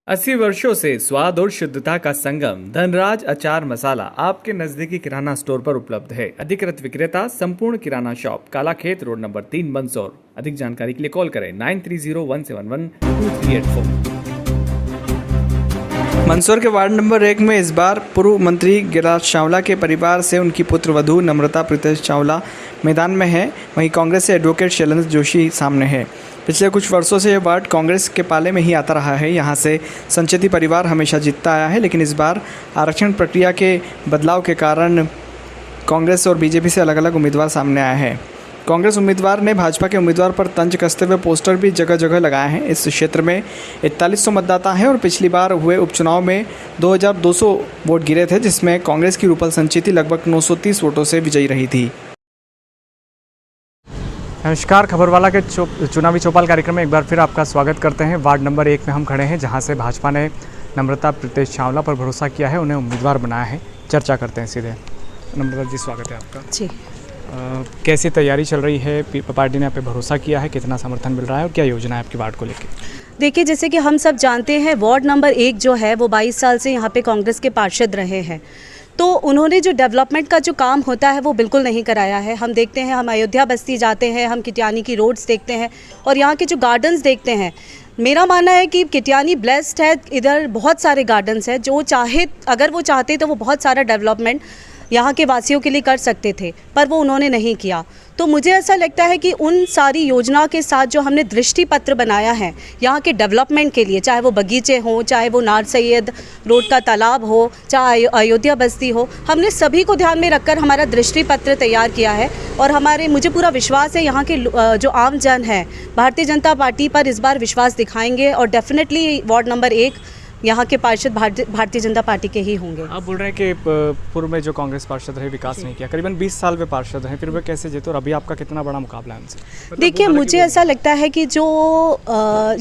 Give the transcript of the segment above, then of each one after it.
80 वर्षों से स्वाद और शुद्धता का संगम धनराज अचार मसाला आपके नजदीकी किराना स्टोर पर उपलब्ध है। अधिकृत विक्रेता संपूर्ण किराना शॉप, कालाखेत रोड नंबर 3, मंदसौर। अधिक जानकारी के लिए कॉल करें 9301712384। मंदसौर के वार्ड नंबर 1 में इस बार पूर्व मंत्री गिरिराज चावला के परिवार से उनकी पुत्र वधू नम्रता प्रीतेश चावला मैदान में है। वहीं कांग्रेस से एडवोकेट शैलेंद्र जोशी सामने है। पिछले कुछ वर्षों से यह वार्ड कांग्रेस के पाले में ही आता रहा है। यहां से संचेती परिवार हमेशा जीतता आया है, लेकिन इस बार आरक्षण प्रक्रिया के बदलाव के कारण कांग्रेस और बीजेपी से अलग अलग उम्मीदवार सामने आए हैं। कांग्रेस उम्मीदवार ने भाजपा के उम्मीदवार पर तंज कसते हुए पोस्टर भी जगह जगह लगाए हैं। इस क्षेत्र में 4100 मतदाता हैं और पिछली बार हुए उपचुनाव में 2200 वोट गिरे थे, जिसमें कांग्रेस की रूपल संचेती लगभग 930 वोटों से विजयी रही थी। नमस्कार, खबरवाला के चुनावी चौपाल कार्यक्रम में एक बार फिर आपका स्वागत करते हैं। वार्ड नंबर 1 में हम खड़े हैं, जहां से भाजपा ने नम्रता प्रीतेश चावला पर भरोसा किया है, उन्हें उम्मीदवार बनाया है। चर्चा करते हैं सीधे। नम्रता जी, स्वागत है आपका जी। कैसी तैयारी चल रही है? पार्टी ने आप पे भरोसा किया है, कितना समर्थन मिल रहा है और क्या योजना है आपकी वार्ड को लेकर? देखिए, जैसे कि हम सब जानते हैं, वार्ड नंबर 1 जो है वो 22 साल से यहाँ पे कांग्रेस के पार्षद रहे हैं। तो उन्होंने जो डेवलपमेंट का जो काम होता है वो बिल्कुल नहीं कराया है। हम देखते हैं, हम अयोध्या बस्ती जाते हैं, हम किटियानी की रोड्स देखते हैं और यहाँ के जो गार्डन्स देखते हैं। मेरा मानना है कि किटियानी ब्लेस्ड है, इधर बहुत सारे गार्डन्स हैं। जो चाहे, अगर वो चाहते तो वो बहुत सारा डेवलपमेंट यहाँ के वासियों के लिए कर सकते थे, पर वो उन्होंने नहीं किया। तो मुझे ऐसा लगता है कि उन सारी योजना के साथ जो हमने दृष्टि पत्र बनाया है यहाँ के डेवलपमेंट के लिए, चाहे वो बगीचे हों, चाहे वो नार सैयद रोड का तालाब हो, चाहे अयोध्या बस्ती हो, हमने सभी को ध्यान में रखकर हमारा दृष्टि पत्र तैयार किया है। और मुझे पूरा विश्वास है यहाँ के जो आम जन है भारतीय जनता पार्टी पर इस बार विश्वास दिखाएंगे और डेफिनेटली वार्ड नंबर 1 यहाँ के पार्षद भारतीय जनता पार्टी के ही होंगे। आप बोल रहे हैं कि पूर्व में जो कांग्रेस पार्षद रहे विकास नहीं किया, करीबन 20 साल वे पार्षद हैं, फिर वे कैसे जीते और अभी आपका कितना बड़ा मुकाबला है उनसे? देखिए, मुझे ऐसा लगता है कि जो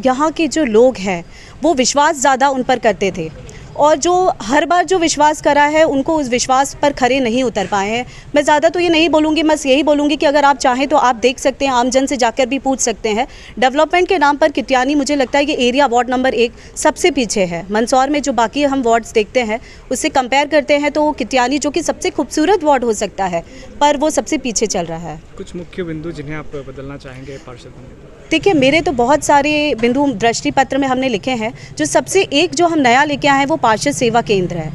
यहाँ के जो लोग हैं वो विश्वास ज़्यादा उन पर करते थे और जो हर बार जो विश्वास करा है उनको उस विश्वास पर खरे नहीं उतर पाए हैं। मैं ज़्यादा तो ये नहीं बोलूँगी, बस यही बोलूँगी कि अगर आप चाहें तो आप देख सकते हैं, आम जन से जाकर भी पूछ सकते हैं। डेवलपमेंट के नाम पर किटियानी, मुझे लगता है कि एरिया वार्ड नंबर 1 सबसे पीछे है। मंदसौर में जो बाकी हम वार्ड्स देखते हैं उससे कंपेयर करते हैं तो किटियानी, जो कि सबसे खूबसूरत वार्ड हो सकता है, पर वो सबसे पीछे चल रहा है। कुछ मुख्य बिंदु जिन्हें आप बदलना चाहेंगे पार्षद बनने? देखिए, मेरे तो बहुत सारे बिंदु दृष्टि पत्र में हमने लिखे हैं। जो सबसे एक जो हम नया लेके आए हैं वो पार्षद सेवा केंद्र है।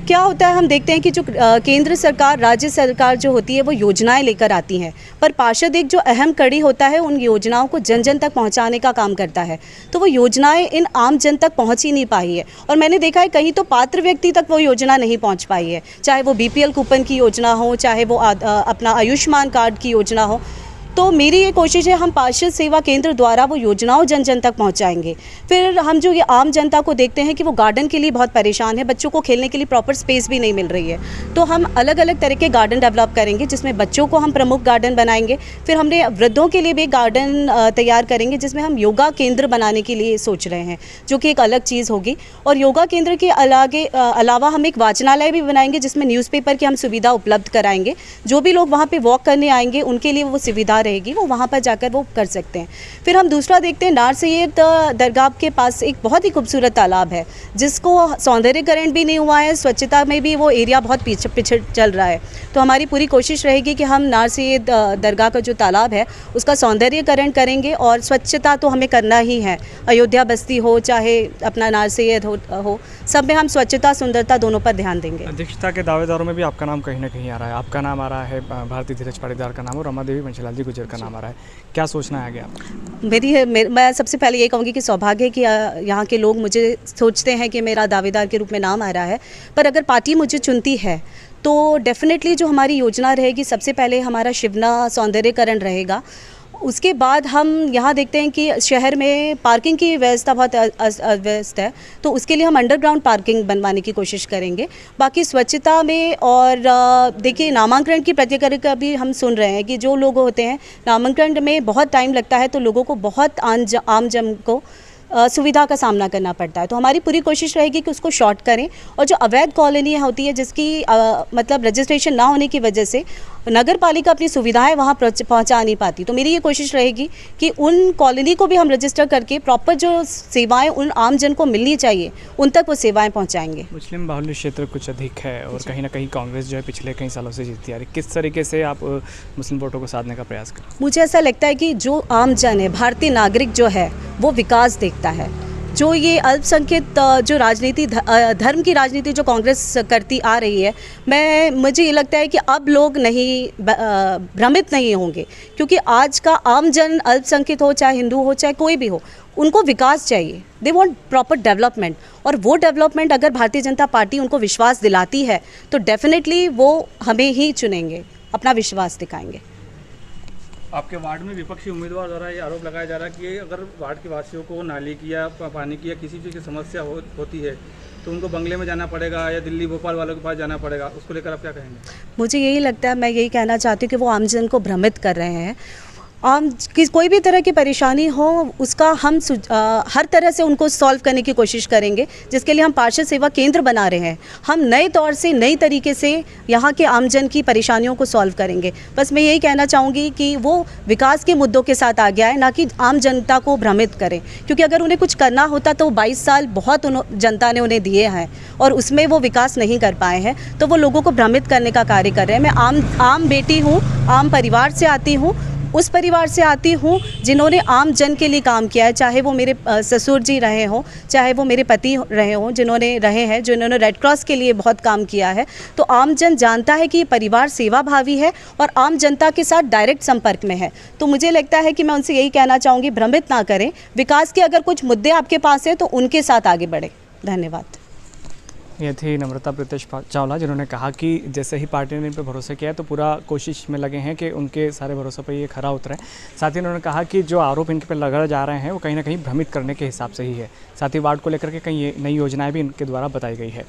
क्या होता है, हम देखते हैं कि जो केंद्र सरकार, राज्य सरकार जो होती है वो योजनाएं लेकर आती हैं, पर पार्षद एक जो अहम कड़ी होता है उन योजनाओं को जन जन तक पहुंचाने का काम करता है। तो वो योजनाएं इन आम जन तक पहुंच ही नहीं पाई है और मैंने देखा है कहीं तो पात्र व्यक्ति तक वो योजना नहीं पहुंच पाई है, चाहे वो BPL कूपन की योजना हो, चाहे वो अपना आयुष्मान कार्ड की योजना हो। तो मेरी ये कोशिश है, हम पार्षद सेवा केंद्र द्वारा वो योजनाओं जन जन तक पहुंचाएंगे। फिर हम जो ये आम जनता को देखते हैं कि वो गार्डन के लिए बहुत परेशान है, बच्चों को खेलने के लिए प्रॉपर स्पेस भी नहीं मिल रही है, तो हम अलग अलग तरह के गार्डन डेवलप करेंगे जिसमें बच्चों को हम प्रमुख गार्डन बनाएंगे। फिर हमने वृद्धों के लिए भी गार्डन तैयार करेंगे जिसमें हम योगा केंद्र बनाने के लिए सोच रहे हैं, जो कि एक अलग चीज़ होगी। और योगा केंद्र के अलावा हम एक वाचनालय भी बनाएंगे जिसमें न्यूज़पेपर की हम सुविधा उपलब्ध कराएंगे। जो भी लोग वहाँ पर वॉक करने आएंगे उनके लिए वो सुविधा रहेगी, वो वहाँ पर जाकर वो कर सकते हैं। फिर हम दूसरा देखते हैं, नार सैयद दरगाह के पास एक बहुत ही खूबसूरत तालाब है जिसको सौंदर्यकरण भी नहीं हुआ है, स्वच्छता में भी वो एरिया बहुत पीछे चल रहा है। तो हमारी पूरी कोशिश रहेगी कि हम नार सैयद दरगाह का जो तालाब है उसका सौंदर्यकरण करेंगे और स्वच्छता तो हमें करना ही है। अयोध्या बस्ती हो, चाहे अपना नार सैयद हो, सब में हम स्वच्छता सुंदरता दोनों पर ध्यान देंगे। अध्यक्षता के दावेदारों में भी आपका नाम कहीं ना कहीं आ रहा है। आपका नाम आ रहा है, भारती धीरज पाटीदार का नाम और रमा देवी बंशीलाल जी गुजर का नाम आ रहा है। क्या सोचना है आगे आप? मैं सबसे पहले ये कहूँगी कि सौभाग्य है कि यहाँ के लोग मुझे सोचते हैं कि मेरा दावेदार के रूप में नाम आ रहा है, पर अगर पार्टी मुझे चुनती है तो डेफिनेटली जो हमारी योजना रहेगी, सबसे पहले हमारा शिवना सौंदर्यकरण रहेगा। उसके बाद हम यहाँ देखते हैं कि शहर में पार्किंग की व्यवस्था बहुत अव्यस्त है, तो उसके लिए हम अंडरग्राउंड पार्किंग बनवाने की कोशिश करेंगे। बाकी स्वच्छता में और देखिए, नामांकन की प्रक्रिया का भी हम सुन रहे हैं कि जो लोग होते हैं नामांकन में बहुत टाइम लगता है, तो लोगों को बहुत आम जन को सुविधा का सामना करना पड़ता है। तो हमारी पूरी कोशिश रहेगी कि उसको शॉर्ट करें और जो अवैध कॉलोनियाँ होती है जिसकी मतलब रजिस्ट्रेशन ना होने की वजह से नगर पालिका अपनी सुविधाएं वहां पहुंचा नहीं पाती। तो मेरी ये कोशिश रहेगी कि उन कॉलोनी को भी हम रजिस्टर करके प्रॉपर जो सेवाएं उन आम जन को मिलनी चाहिए उन तक वो सेवाएं पहुंचाएंगे। मुस्लिम बाहुल्य क्षेत्र कुछ अधिक है और कहीं ना कहीं कांग्रेस जो है पिछले कई सालों से जीतती आ रही, किस तरीके से आप मुस्लिम वोटों को साधने का प्रयास करें? मुझे ऐसा लगता है कि जो आम जन है, भारतीय नागरिक जो है, वो विकास देखता है। जो ये अल्पसंख्यक जो राजनीति, धर्म की राजनीति जो कांग्रेस करती आ रही है, मुझे ये लगता है कि अब लोग नहीं भ्रमित नहीं होंगे, क्योंकि आज का आम जन, अल्पसंख्यक हो चाहे हिंदू हो चाहे कोई भी हो, उनको विकास चाहिए। दे वांट प्रॉपर डेवलपमेंट, और वो डेवलपमेंट अगर भारतीय जनता पार्टी उनको विश्वास दिलाती है तो डेफिनेटली वो हमें ही चुनेंगे, अपना विश्वास दिखाएंगे। आपके वार्ड में विपक्षी उम्मीदवार द्वारा ये आरोप लगाया जा रहा है कि अगर वार्ड के वासियों को नाली की या पानी की या किसी चीज़ की समस्या होती है तो उनको बंगले में जाना पड़ेगा या दिल्ली भोपाल वालों के पास जाना पड़ेगा, उसको लेकर आप क्या कहेंगे? मुझे यही लगता है, मैं यही कहना चाहती हूँ कि वो आमजन को भ्रमित कर रहे हैं। कोई भी तरह की परेशानी हो उसका हम हर तरह से उनको सॉल्व करने की कोशिश करेंगे, जिसके लिए हम पार्षद सेवा केंद्र बना रहे हैं। हम नए तौर से, नई तरीके से यहाँ के आमजन की परेशानियों को सॉल्व करेंगे। बस मैं यही कहना चाहूँगी कि वो विकास के मुद्दों के साथ आगे आए, ना कि आम जनता को भ्रमित करें, क्योंकि अगर उन्हें कुछ करना होता तो 22 साल बहुत जनता ने उन्हें दिए हैं और उसमें वो विकास नहीं कर पाए हैं, तो वो लोगों को भ्रमित करने का कार्य कर रहे हैं। मैं आम बेटी हूँ, आम परिवार से आती हूँ, उस परिवार से आती हूँ जिन्होंने आम जन के लिए काम किया है, चाहे वो मेरे ससुर जी रहे हों, चाहे वो मेरे पति रहे हों, जिन्होंने रेड क्रॉस के लिए बहुत काम किया है। तो आम जन जानता है कि ये परिवार सेवा भावी है और आम जनता के साथ डायरेक्ट संपर्क में है। तो मुझे लगता है कि मैं उनसे यही कहना चाहूँगी, भ्रमित ना करें, विकास के अगर कुछ मुद्दे आपके पास हैं तो उनके साथ आगे बढ़ें। धन्यवाद। ये थी नम्रता प्रीतेश चावला, जिन्होंने कहा कि जैसे ही पार्टी ने इन पर भरोसा किया है तो पूरा कोशिश में लगे हैं कि उनके सारे भरोसे पर ये खरा उतरे। साथ ही उन्होंने कहा कि जो आरोप इनके पर लगाए जा रहे हैं वो कहीं ना कहीं भ्रमित करने के हिसाब से ही है। साथ ही वार्ड को लेकर के कई नई योजनाएं भी इनके द्वारा बताई गई है।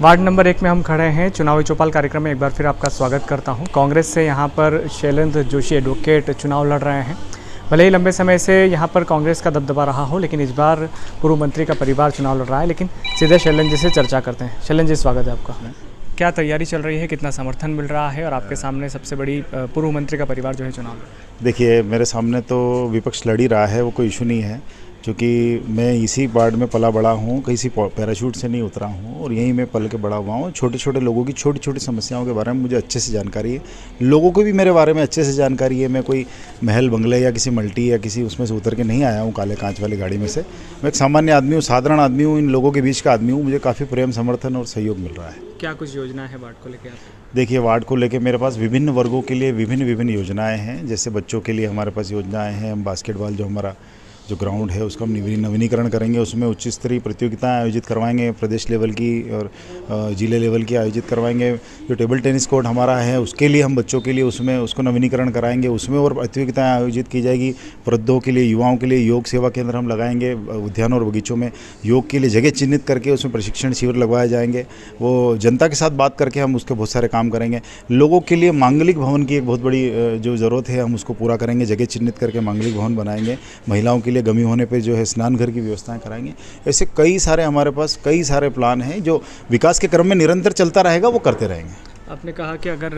वार्ड नंबर 1 में हम खड़े हैं। चुनावी चौपाल कार्यक्रम में एक बार फिर आपका स्वागत करता हूँ। कांग्रेस से यहाँ पर शैलेंद्र जोशी एडवोकेट चुनाव लड़ रहे हैं। भले ही लंबे समय से यहाँ पर कांग्रेस का दबदबा रहा हो, लेकिन इस बार पूर्व मंत्री का परिवार चुनाव लड़ रहा है। लेकिन सीधे शैलेंद्र जी से चर्चा करते हैं। शैलेंद्र जी, स्वागत है आपका। क्या तैयारी चल रही है, कितना समर्थन मिल रहा है, और आपके सामने सबसे बड़ी पूर्व मंत्री का परिवार जो है चुनाव? देखिए, मेरे सामने तो विपक्ष लड़ ही रहा है, वो कोई इशू नहीं है, क्योंकि मैं इसी वार्ड में पला बड़ा हूँ, किसी पैराशूट से नहीं उतरा हूँ और यहीं मैं पल के बड़ा हुआ हूँ। छोटे छोटे लोगों की छोटी छोटी समस्याओं के बारे में मुझे अच्छे से जानकारी है, लोगों को भी मेरे बारे में अच्छे से जानकारी है। मैं कोई महल बंगले या किसी मल्टी या किसी उसमें से उतर के नहीं आया हूँ काले कांच वाली गाड़ी में से। मैं एक सामान्य आदमी हूँ, साधारण आदमी हूँ, इन लोगों के बीच का आदमी हूँ। मुझे काफ़ी प्रेम, समर्थन और सहयोग मिल रहा है। क्या कुछ योजना है वार्ड को लेकर? देखिए, वार्ड को लेकर मेरे पास विभिन्न वर्गों के लिए विभिन्न योजनाएँ हैं। जैसे बच्चों के लिए हमारे पास योजनाएँ हैं। हम बास्केटबॉल जो हमारा जो ग्राउंड है उसका हम नवीनीकरण करेंगे, उसमें उच्च स्तरीय प्रतियोगिताएं आयोजित करवाएंगे, प्रदेश लेवल की और जिले लेवल की आयोजित करवाएंगे। जो टेबल टेनिस कोर्ट हमारा है उसके लिए हम बच्चों के लिए उसको नवीनीकरण कराएंगे, उसमें और प्रतियोगिताएं आयोजित की जाएगी। वृद्धों के लिए, युवाओं के लिए योग सेवा केंद्र हम लगाएंगे। उद्यानों और बगीचों में योग के लिए जगह चिन्हित करके उसमें प्रशिक्षण शिविर लगवाए जाएंगे। वो जनता के साथ बात करके हम उसके बहुत सारे काम करेंगे। लोगों के लिए मांगलिक भवन की एक बहुत बड़ी जो ज़रूरत है हम उसको पूरा करेंगे, जगह चिन्हित करके मांगलिक भवन बनाएंगे। महिलाओं के लिए गमी होने पे जो है स्नान घर की व्यवस्थाएं कराएंगे। ऐसे कई सारे हमारे पास कई सारे प्लान हैं जो विकास के क्रम में निरंतर चलता रहेगा, वो करते रहेंगे। आपने कहा कि अगर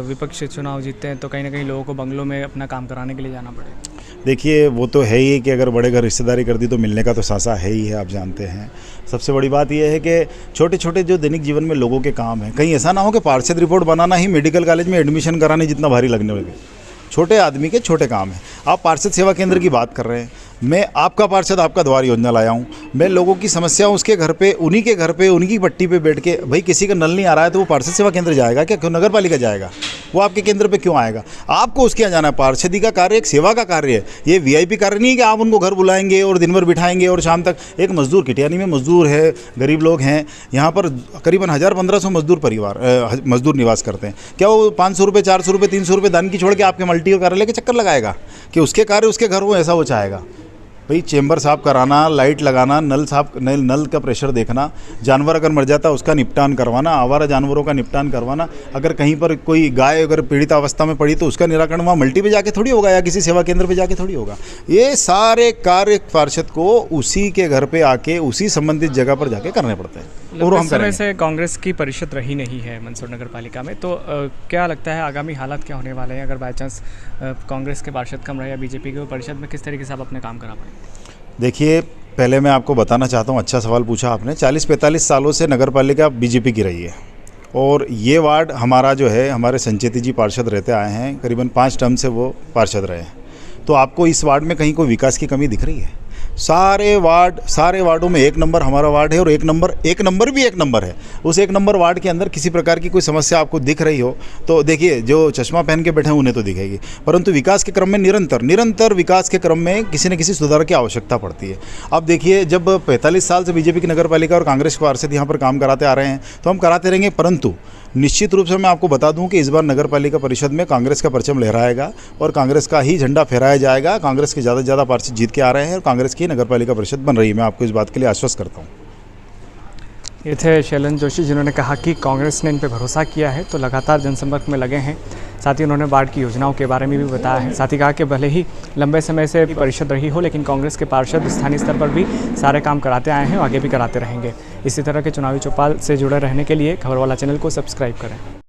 विपक्ष चुनाव जीतते हैं तो कहीं ना कहीं लोगों को बंगलों में अपना काम कराने के लिए जाना पड़ेगा। देखिए, वो तो है ही कि अगर बड़े घर रिश्तेदारी कर दी तो मिलने का तो सासा है ही है, आप जानते हैं। सबसे बड़ी बात यह है कि छोटे छोटे जो दैनिक जीवन में लोगों के काम हैं, कहीं ऐसा ना हो कि पार्षद रिपोर्ट बनाना ही मेडिकल कॉलेज में एडमिशन कराने जितना भारी लगने लगे। छोटे आदमी के छोटे काम हैं। आप पार्षद सेवा केंद्र की बात कर रहे हैं, मैं आपका पार्षद आपका द्वार योजना लाया हूँ। मैं लोगों की समस्या उसके घर पे, उन्हीं के घर पे, उन्हीं की पट्टी पे बैठ के, भाई किसी का नल नहीं आ रहा है तो वो पार्षद सेवा केंद्र जाएगा क्या? क्यों नगर पालिका जाएगा? वो आपके केंद्र पे क्यों आएगा? आपको उसके यहाँ जाना है। पार्षदी का कार्य एक सेवा का कार्य है, ये वीआईपी कार्य नहीं है कि आप उनको घर बुलाएंगे और दिन भर बिठाएंगे और शाम तक। एक मजदूर, किटियानी में मजदूर है, गरीब लोग हैं, यहाँ पर करीबन 1000-1500 मजदूर निवास करते हैं। क्या वो 500 रुपये, 400 रुपये, 300 रुपये दान की छोड़ के आपके मल्टी कार्यालय के चक्कर लगाएगा कि उसके कार्य उसके घर हो? ऐसा वो चाहेगा? भाई चेंबर साफ कराना, लाइट लगाना, नल का प्रेशर देखना, जानवर अगर मर जाता उसका निपटान करवाना, आवारा जानवरों का निपटान करवाना, अगर कहीं पर कोई गाय अगर पीड़ित अवस्था में पड़ी तो उसका निराकरण वहाँ मल्टी पे जाके थोड़ी होगा या किसी सेवा केंद्र पे जाके थोड़ी होगा। ये सारे कार्य पार्षद को उसी के घर पे आके उसी संबंधित जगह पर जाके करने पड़ते हैं। और हम समय करेंगे। से कांग्रेस की परिषद रही नहीं है मंदसौर नगर पालिका में, तो क्या लगता है आगामी हालात क्या होने वाले हैं अगर बाई चांस कांग्रेस के पार्षद कम रहे या बीजेपी के परिषद में, किस तरीके से आप अपने काम करा पाएंगे? देखिए, पहले मैं आपको बताना चाहता हूँ, अच्छा सवाल पूछा आपने। 40-45 सालों से नगर पालिका बीजेपी की रही है और ये वार्ड हमारा जो है, हमारे संचेती जी पार्षद रहते आए हैं, करीबन 5 टर्म से वो पार्षद रहे हैं। तो आपको इस वार्ड में कहीं कोई विकास की कमी दिख रही है? सारे वार्डों में एक नंबर हमारा वार्ड है और एक नंबर भी एक नंबर है। उस एक नंबर वार्ड के अंदर किसी प्रकार की कोई समस्या आपको दिख रही हो तो देखिए, जो चश्मा पहन के बैठे हैं उन्हें तो दिखेगी, परंतु विकास के क्रम में निरंतर विकास के क्रम में किसी न किसी सुधार की आवश्यकता पड़ती है। अब देखिए, जब 45 साल से बीजेपी की नगर पालिका और कांग्रेस के पार्षद यहाँ पर काम कराते आ रहे हैं तो हम कराते रहेंगे, परंतु निश्चित रूप से मैं आपको बता दूं कि इस बार नगर पालिका परिषद में कांग्रेस का परचम लहराएगा और कांग्रेस का ही झंडा फहराया जाएगा। कांग्रेस के ज़्यादा से ज़्यादा पार्षद जीत के आ रहे हैं और कांग्रेस की नगर पालिका परिषद बन रही है। मैं आपको इस बात के लिए आश्वस्त करता हूँ। ये थे शैलेंद्र जोशी, जिन्होंने कहा कि कांग्रेस ने इन पर भरोसा किया है तो लगातार जनसंपर्क में लगे हैं। साथ ही उन्होंने वार्ड की योजनाओं के बारे में भी बताया है। साथ ही कहा कि भले ही लंबे समय से परिषद रही हो, लेकिन कांग्रेस के पार्षद स्थानीय स्तर पर भी सारे काम कराते आए हैं और आगे भी कराते रहेंगे। इसी तरह के चुनावी चौपाल से जुड़े रहने के लिए खबरवाला चैनल को सब्सक्राइब करें।